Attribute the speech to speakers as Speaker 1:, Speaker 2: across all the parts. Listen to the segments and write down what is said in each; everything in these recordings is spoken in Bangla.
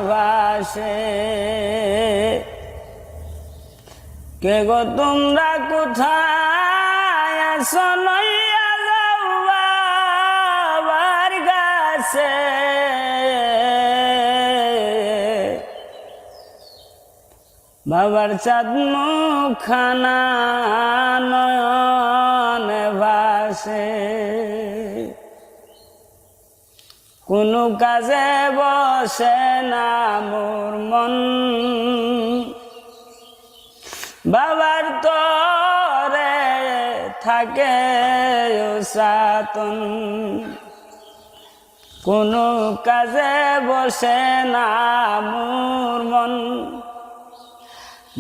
Speaker 1: ভাসে। কে গো তোমরা কোথায় আছো, লইয়া যাও বাবার কাছে। বাবার চাঁদ মুখখানা নয়নে ভাসে। কোনো কাজে বসে না মোর মন, বাবার তরে থাকে সাতন। কোনো কাজে বসে না মোর মন,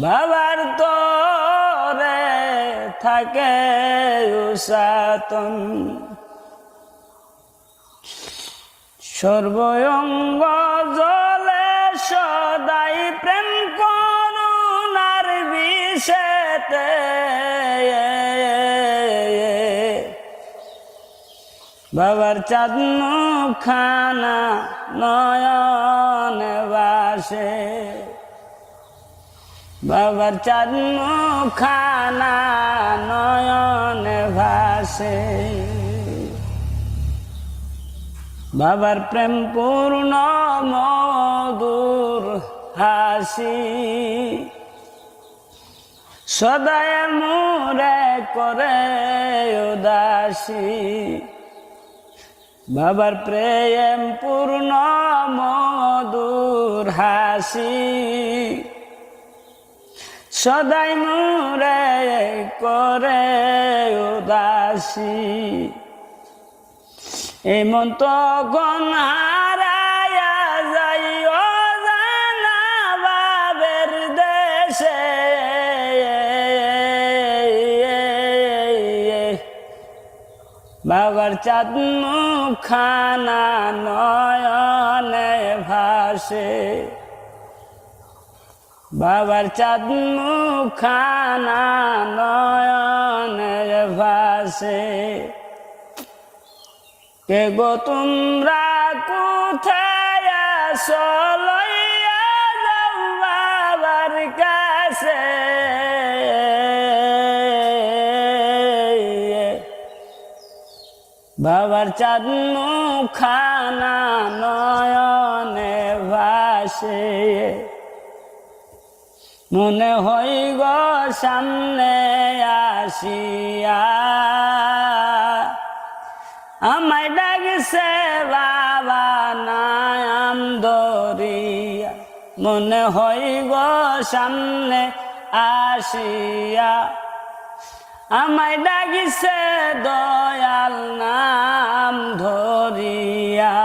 Speaker 1: বাবার তরে থাকে সাতন। সর্বঙ্গ জলে সদাই প্রেম করুণার বিষেতে। বাবার চাঁদ মুখখানা নয়নে ভাসে। বাবার চাঁদ মুখখানা নয়নে ভাসে। বাবার প্রেম পূর্ণ মধুর হাসি, সদায় মোরে করে উদাসী। বাবার প্রেম পূর্ণ মধুর হাসি, সদাই মোরে করে উদাসী। এমন তখন হারায়া যাই অজানা বাবের দেশে। বাবার চাঁদ মুখখানা নয়নে ভাসে। বাবার চাঁদ মুখখানা নয়নে ভাসে। কে গো তোমরা কোথায় আছো, লইয়া যাও বাবার কাছে। বাবার চাঁদ মুখখানা নয়নে ভাসে। মনে হয় গো সামনে আসিয়া আমায় ডাকছে বাবা নাম ধরিয়া। মনে হয় গো সামনে আসিয়া আমায় ডাকছে দয়াল নাম ধরিয়া।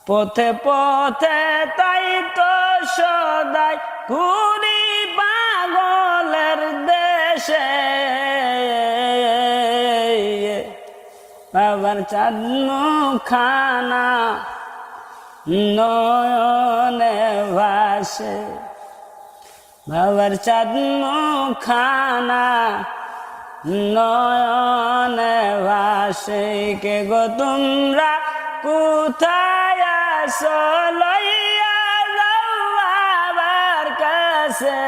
Speaker 1: পথে পথে তাই তো সদাই ঘুরি পাগলের দেশে। বাবার চাঁদ মুখখানা নয়নে ভাসে। বাবার চাঁদ মুখখানা নয়নে ভাসে। কে গো তোমরা কোথায় আছো, লইয়া যাও বাবার কাছে।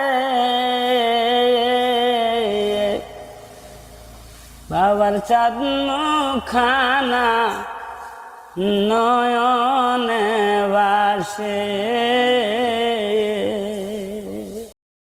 Speaker 1: বাবার চাঁদ মুখখানা নয়নে ভাসে।